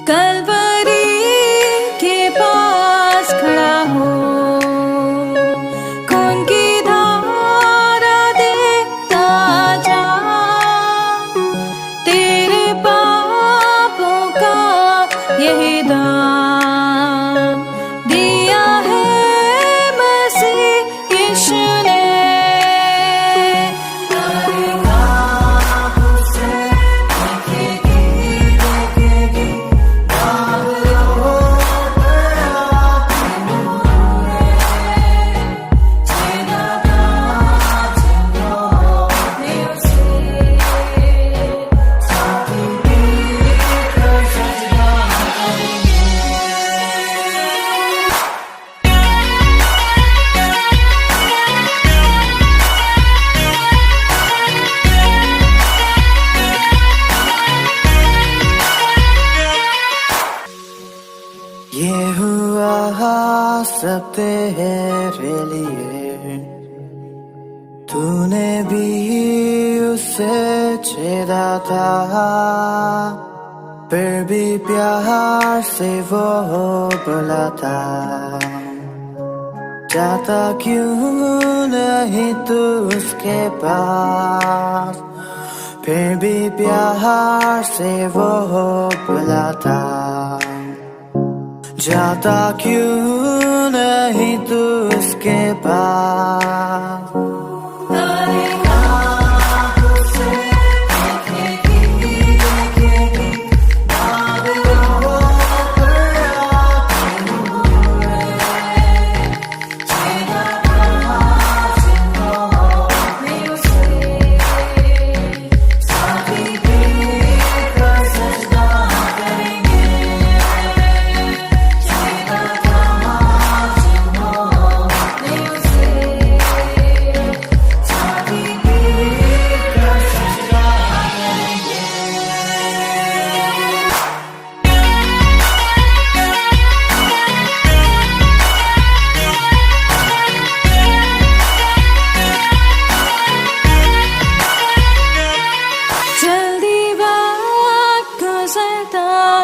कलवरी के पास खड़ा हो, खून की धारा देखता जा, तेरे पापों का यही दाम दिया है मसीह यीशु ने। ये हुआ सब तेरे लिए, तूने भी उसे छेड़ा था, फिर भी प्यार से वो बुलाता, जाता क्यों नहीं तू उसके पास, फिर भी प्यार से वो बुलाता, जाता क्यों नहीं तू उसके पास।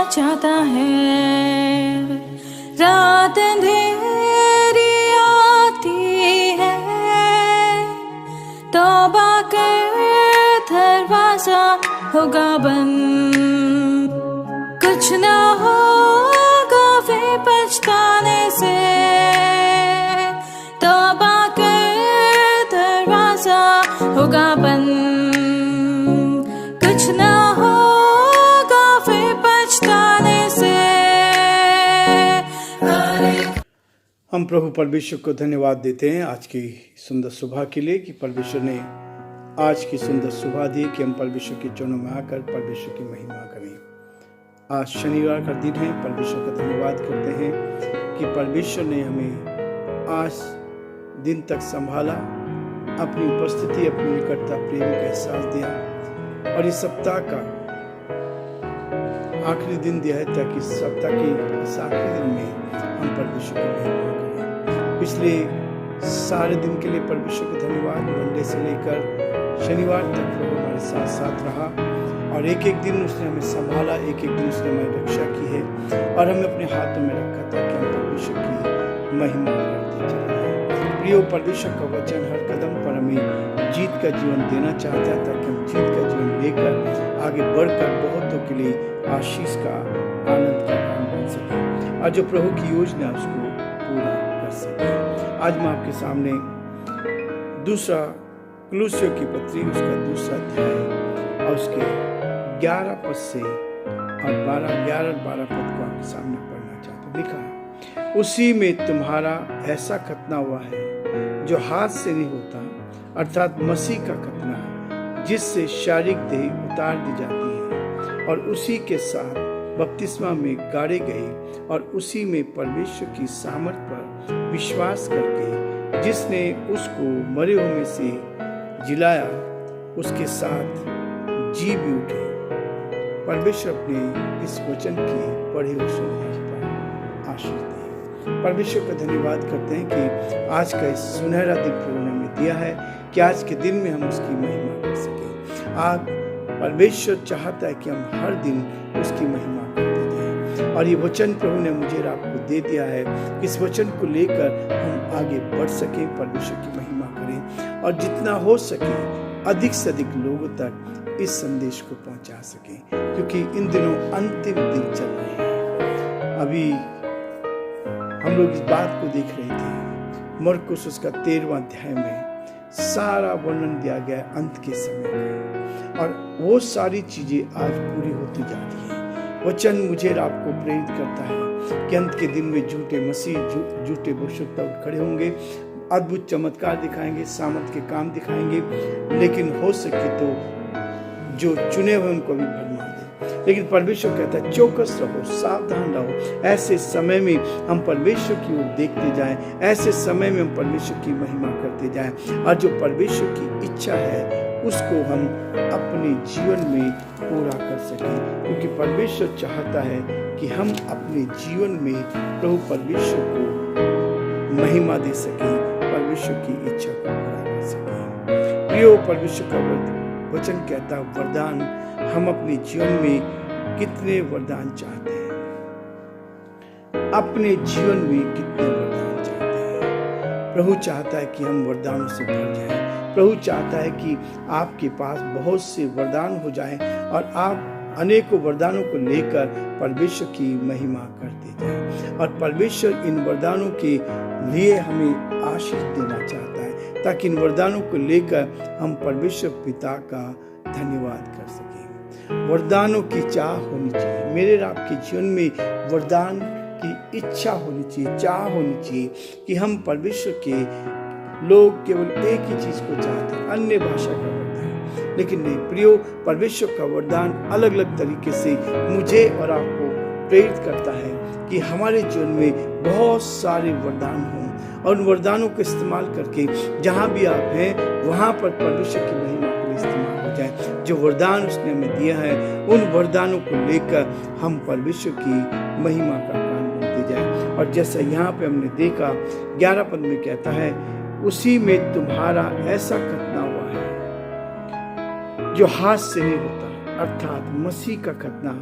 चाहता है, रात अंधेरी आती है, तौबा कर दरवाजा होगा बंद, कुछ ना होगा वे पछताने से, तौबा कर दरवाजा होगा बंद, कुछ ना हम प्रभु परमेश्वर को धन्यवाद देते हैं आज की सुंदर सुबह के लिए कि परमेश्वर ने आज की सुंदर सुबह दी कि हम परमेश्वर के चरणों में आकर परमेश्वर की महिमा करें। आज शनिवार का दिन है, परमेश्वर का धन्यवाद करते हैं कि परमेश्वर ने हमें आज दिन तक संभाला, अपनी उपस्थिति, अपनी निकटता, प्रेम का एहसास दिया और इस सप्ताह का आखिरी दिन दिया है ताकि सप्ताह के इस आखिरी दिन में हम परमेश्वर की महिमा करें। पिछले सारे दिन के लिए परमेश्वर का धन्यवाद। मंडे से लेकर शनिवार तक वो हमारे साथ साथ रहा और एक एक दिन उसने हमें संभाला, एक एक दिन उसने हमारी रक्षा की है और हमें अपने हाथों में रखा ताकि हम परमेश्वर की महिमा करते चले। प्रियो, परमेश्वर का वचन हर कदम पर हमें जीत का जीवन देना चाहता है ताकि हम जीत का जीवन लेकर आगे बढ़कर बहुतों के लिए आशीष का, आनंद का काम बन सके और जो प्रभु की योजना उसको पूरा कर सके। आज मैं आपके सामने दूसरा कुलुस्सियों की पत्री उसका दूसरा अध्याय और उसके 11 पद से और 11-12 पद को आपके सामने पढ़ना चाहता हूँ। लिखा है, उसी में तुम्हारा ऐसा खतना हुआ है जो हाथ से नहीं होता, अर्थात मसीह का खतना जिससे शारीरिक देह उतार दी जाती है और उसी के साथ बपतिस्मा में गाड़े गए और उसी में परमेश्वर की सामर्थ पर विश्वास करके जिसने उसको मरे हुए में से जिलाया उसके साथ जी भी उठे। परमेश्वर अपने इस वचन की पढ़े हुए सुनने पर आशीष दे। परमेश्वर का धन्यवाद करते हैं कि आज का इस सुनहरा दिन प्रभु ने हमें दिया है कि आज के दिन में हम उसकी महिमा कर सकें। आज परमेश्वर चाहता है कि हम हर दिन उसकी महिमा करते रहें। और ये वचन प्रभु ने मुझे और आपको दे दिया है कि इस वचन को लेकर हम आगे बढ़ सके, परमेश्वर की महिमा करें और जितना हो सके अधिक से अधिक लोगों तक इस संदेश को पहुंचा सके, क्योंकि इन दिनों अंतिम दिन चल रहे हैं। अभी हम लोग इस बात को देख रहे थे, मरकुस उसका 13वां अध्याय में सारा वर्णन दिया गया अंत के समय का, और वो सारी चीजें आज पूरी होती जा रही है। वचन मुझे और आपको प्रेरित करता है कि अंत के दिन में झूठे मसीह, झूठे भविष्यवक्ता उठ खड़े होंगे, अद्भुत चमत्कार दिखाएंगे, सामर्थ के काम दिखाएंगे, लेकिन हो सके तो जो चुने हुए उनको भी भरमा दे। लेकिन परमेश्वर कहता है चौकस रहो, सावधान रहो। ऐसे समय में हम परमेश्वर की ओर देखते जाएं, ऐसे समय में हम परमेश्वर की महिमा करते जाएं, और जो परमेश्वर की इच्छा है उसको हम अपने जीवन में पूरा कर सकें, क्योंकि परमेश्वर चाहता है कि हम अपने जीवन में प्रभु परमेश्वर को महिमा दे सकें, परमेश्वर की इच्छा को पूरा कर सकें। प्रियो, परमेश्वर का वचन कहता है वरदान, हम अपने जीवन में कितने वरदान चाहते हैं, अपने जीवन में कितने वरदान चाहते हैं। प्रभु चाहता है कि हम वरदानों से भर जाएं। प्रभु चाहता है कि आपके पास बहुत से वरदान हो जाएं और आप अनेकों वरदानों को लेकर परमेश्वर की महिमा करते जाएं। और परमेश्वर इन वरदानों के लिए हमें आशीष देना चाहता है, ताकि इन वरदानों को लेकर हम परमेश्वर पिता का धन्यवाद कर सकें। वरदानों की चाह होनी चाहिए। मेरे और आपके जीवन में वरदान की इच्छा होनी चाहिए, चाह होनी चाहिए कि हम परमेश्वर के लोग केवल एक ही चीज को चाहते हैं, अन्य भाषा का वरदान। लेकिन नहीं प्रियो, परमेश्वर का वरदान अलग अलग तरीके से मुझे और आपको प्रेरित करता है कि हमारे जीवन में बहुत सारे वरदान हों, और उन वरदानों को इस्तेमाल करके जहाँ भी आप हैं वहाँ पर परमेश्वर की महिमा के लिए इस्तेमाल हो जाए। जो वरदान उसने हमें दिया है, उन वरदानों को लेकर हम परमेश्वर की महिमा का कारण बनते जाए। और जैसा यहाँ पे हमने देखा 11 पद में कहता है, उसी में तुम्हारा ऐसा खतना हुआ है जो हाथ से नहीं होता, अर्थात मसीह का खतना,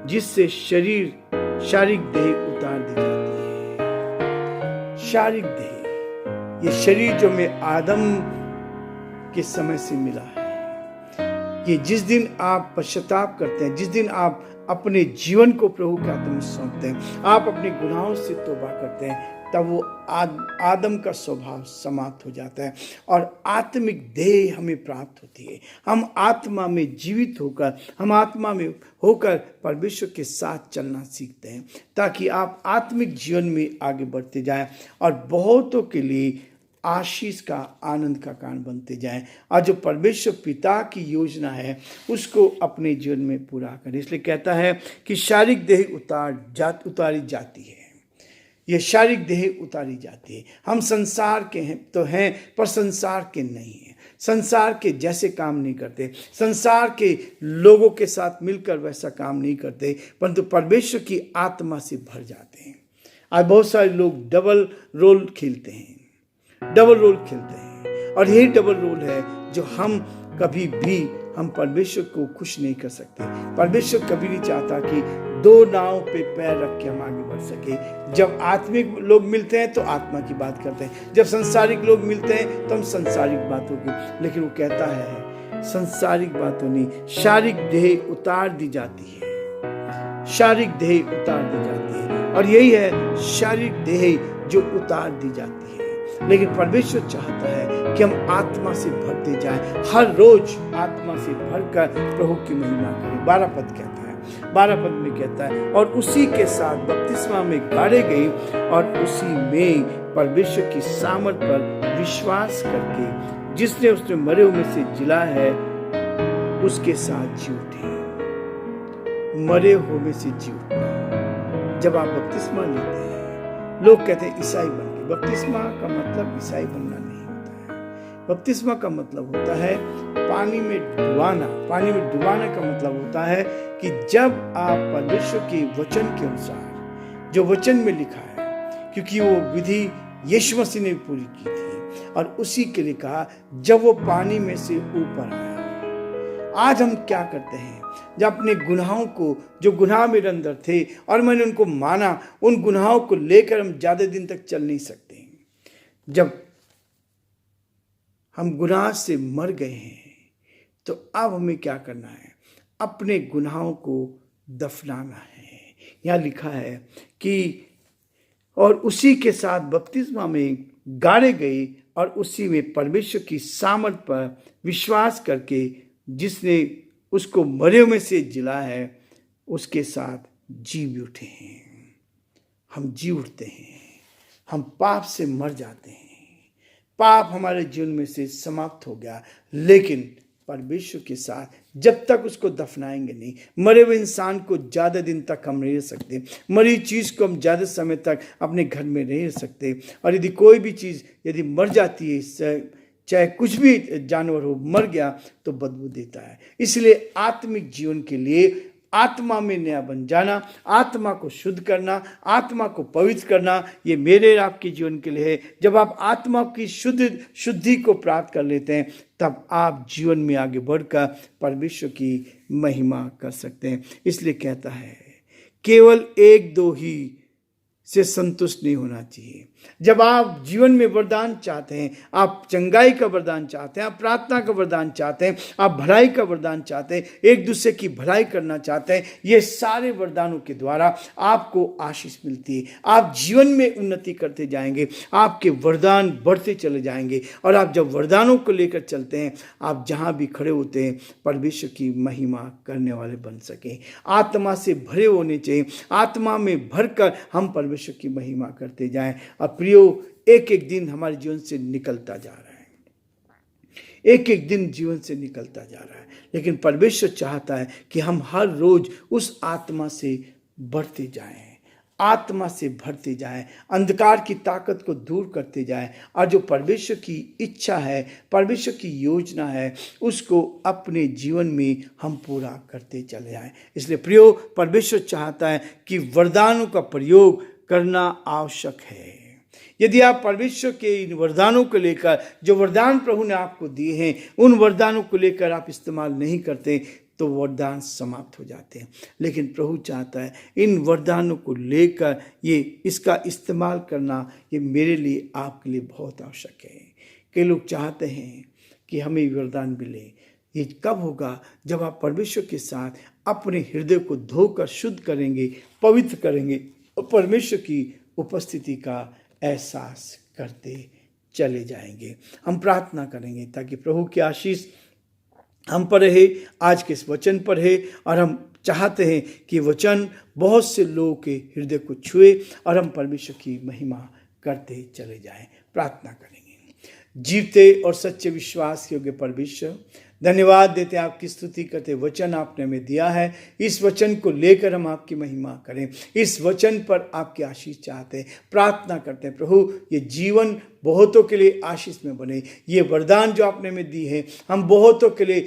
जिससे शारीरिक देह उतार दी जाती है। शारीरिक देह, ये शरीर जो में आदम के समय से मिला है, ये जिस दिन आप पश्चाताप करते हैं, जिस दिन आप अपने जीवन को प्रभु के हाथों में सौंपते हैं, आप अपने गुनाहों से तौबा करते हैं, तब वो आदम का स्वभाव समाप्त हो जाता है और आत्मिक देह हमें प्राप्त होती है। हम आत्मा में जीवित होकर, हम आत्मा में होकर परमेश्वर के साथ चलना सीखते हैं, ताकि आप आत्मिक जीवन में आगे बढ़ते जाएं और बहुतों के लिए आशीष का, आनंद का कारण बनते जाएं, और जो परमेश्वर पिता की योजना है उसको अपने जीवन में पूरा करें। इसलिए कहता है कि शारीरिक देह उतारी जाती है। ये शारीरिक देह उतारी जाती है। हम संसार के हैं तो हैं, पर संसार के नहीं हैं। संसार के जैसे काम नहीं करते, संसार के लोगों के साथ मिलकर वैसा काम नहीं करते, परंतु परमेश्वर की आत्मा से भर जाते हैं। आज बहुत सारे लोग डबल रोल खेलते हैं, और यही डबल रोल है जो हम कभी भी हम परमेश्वर को खुश नहीं कर सकते। परमेश्वर कभी नहीं चाहता कि दो नाव पे पैर रख के हम आगे बढ़ सके। जब आत्मिक लोग मिलते हैं तो आत्मा की बात करते हैं, जब संसारिक लोग मिलते हैं तो हम संसारिक बातों की। लेकिन वो कहता है संसारिक बातों नहीं, शारीरिक देह उतार दी जाती है, शारीरिक देह उतार दी जाती है, और यही है शारीरिक देह जो उतार दी जाती है। लेकिन परमेश्वर चाहता है कि हम आत्मा से भरते जाएं, हर रोज आत्मा से भरकर प्रभु की महिमा करें। 12 पद कहता है, 12 पद में कहता है, और उसी के साथ बपतिस्मा में गाड़े गए, और उसी में परमेश्वर की सामर्थ पर विश्वास करके जिसने उसने मरे हुए में से जिला है उसके साथ जी उठे। मरे हुए में से जी उठना। जब आप बपतिस्मा लेते हैं, लोग कहते हैं ईसाई बन गए। बपतिस्मा का मतलब ईसाई बनना नहीं होता है। बपतिस्मा का मतलब होता है पानी में डुबाना। पानी में डुबाना का मतलब होता है कि जब आप परमेश्वर के वचन के अनुसार, जो वचन में लिखा है, क्योंकि वो विधि यीशु मसीह ने पूरी की थी, और उसी के लिए कहा जब वो पानी में से ऊपर आया, आज हम क्या करते हैं, जब अपने गुनाहों को, जो गुनाह मेरे अंदर थे और मैंने उनको माना, उन गुनाहों को लेकर हम ज़्यादा दिन तक चल नहीं सकते। जब हम गुनाह से मर गए हैं तो अब हमें क्या करना है, अपने गुनाहों को दफनाना है। यहाँ लिखा है कि और उसी के साथ बपतिस्मा में गाड़े गए और उसी में परमेश्वर की सामर्थ पर विश्वास करके जिसने उसको मरे में से जिला है उसके साथ जी भी उठे हैं। हम जी उठते हैं, हम पाप से मर जाते हैं, पाप हमारे जीवन में से समाप्त हो गया, लेकिन परमेश्वर के साथ जब तक उसको दफनाएंगे नहीं, मरे हुए इंसान को ज़्यादा दिन तक हम नहीं रह सकते, मरी चीज़ को हम ज़्यादा समय तक अपने घर में नहीं रह सकते। और यदि कोई भी चीज़ यदि मर जाती है, चाहे कुछ भी जानवर हो, मर गया तो बदबू देता है। इसलिए आत्मिक जीवन के लिए आत्मा में नया बन जाना, आत्मा को शुद्ध करना, आत्मा को पवित्र करना, ये मेरे और आपके जीवन के लिए है। जब आप आत्मा की शुद्धि को प्राप्त कर लेते हैं तब आप जीवन में आगे बढ़कर परमेश्वर की महिमा कर सकते हैं। इसलिए कहता है केवल एक दो ही से संतुष्ट नहीं होना चाहिए। जब आप जीवन में वरदान चाहते हैं, आप चंगाई का वरदान चाहते हैं, आप प्रार्थना का वरदान चाहते हैं, आप भलाई का वरदान चाहते हैं, एक दूसरे की भलाई करना चाहते हैं, ये सारे वरदानों के द्वारा आपको आशीष मिलती है। आप जीवन में उन्नति करते जाएंगे, आपके वरदान बढ़ते चले जाएंगे। और आप जब वरदानों को लेकर चलते हैं, आप जहाँ भी खड़े होते हैं परमेश्वर की महिमा करने वाले बन सकें। आत्मा से भरे होने चाहिए, आत्मा में भरकर हम परमेश्वर की महिमा करते जाएं। और प्रियो, एक एक दिन हमारे जीवन से निकलता जा रहा है, एक एक दिन जीवन से निकलता जा रहा है, लेकिन परमेश्वर चाहता है कि हम हर रोज उस आत्मा से बढ़ते जाएं, आत्मा से भरते जाएं, अंधकार की ताकत को दूर करते जाएं, और जो परमेश्वर की इच्छा है, परमेश्वर की योजना है, उसको अपने जीवन में हम पूरा करते चले जाएं। इसलिए प्रियो, परमेश्वर चाहता है कि वरदानों का प्रयोग करना आवश्यक है। यदि आप परमेश्वर के इन वरदानों को लेकर, जो वरदान प्रभु ने आपको दिए हैं, उन वरदानों को लेकर आप इस्तेमाल नहीं करते तो वरदान समाप्त हो जाते हैं। लेकिन प्रभु चाहता है इन वरदानों को लेकर इसका इस्तेमाल करना, ये मेरे लिए, आपके लिए बहुत आवश्यक है। कई लोग चाहते हैं कि हमें वरदान मिले। ये कब होगा? जब आप परमेश्वर के साथ अपने हृदय को धोकर शुद्ध करेंगे, पवित्र करेंगे और परमेश्वर की उपस्थिति का एहसास करते चले जाएंगे। हम प्रार्थना करेंगे ताकि प्रभु की आशीष हम पर रहे, आज के इस वचन पर है, और हम चाहते हैं कि वचन बहुत से लोगों के हृदय को छुए और हम परमेश्वर की महिमा करते चले जाएं। प्रार्थना करेंगे। जीवते और सच्चे विश्वास योग्य परमेश्वर, धन्यवाद देते हैं, आपकी स्तुति करते। वचन आपने हमें दिया है, इस वचन को लेकर हम आपकी महिमा करें, इस वचन पर आपकी आशीष चाहते हैं। प्रार्थना करते हैं प्रभु, ये जीवन बहुतों के लिए आशीष में बने। ये वरदान जो आपने हमें दी है, हम बहुतों के लिए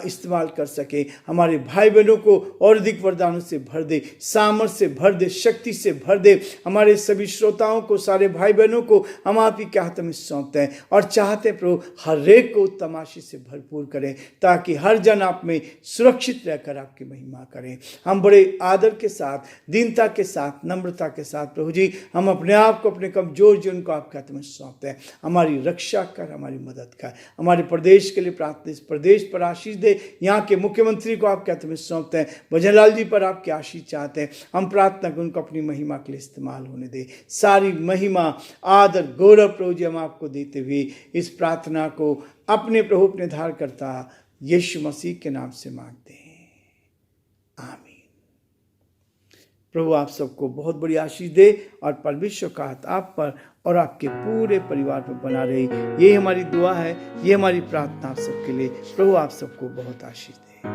इस्तेमाल कर सके। हमारे भाई बहनों को और अधिक वरदानों से भर दे, सामर्थ्य से भर दे, शक्ति से भर दे। हमारे सभी श्रोताओं को, सारे भाई बहनों को हम आप ही के हाथ में सौंपते हैं और चाहते हैं प्रभु हर एक को उत्तम आशीष से भरपूर करें, ताकि हर जन आप में सुरक्षित रहकर आपकी महिमा करें। हम बड़े आदर के साथ, दीनता के साथ, नम्रता के साथ प्रभु जी, हम अपने आप को, अपने कमजोर जीवन को आपके हाथ में सौंपते हैं। हमारी रक्षा कर, हमारी मदद कर। हमारे प्रदेश के लिए प्रार्थना, इस प्रदेश पर आशीष दे। यहाँ के मुख्यमंत्री को आपके हाथ में सौंपते हैं। भजनलाल जी पर आपकी आशीष चाहते हैं। हम प्रार्थना कर उनको अपनी महिमा के लिए इस्तेमाल होने दे। सारी महिमा, आदर, गौरव प्रभु जी हम आपको देते हुए इस प्रार्थना को अपने प्रभु, अपने धार करता यीशु मसीह के नाम से मांगते हैं, आमीन। प्रभु आप सबको बहुत बड़ी आशीष दे और परमेश्वर का हाथ आप पर और आपके पूरे परिवार पर बना रहे। ये हमारी दुआ है, ये हमारी प्रार्थना आप सबके लिए। प्रभु आप सबको बहुत आशीष दे।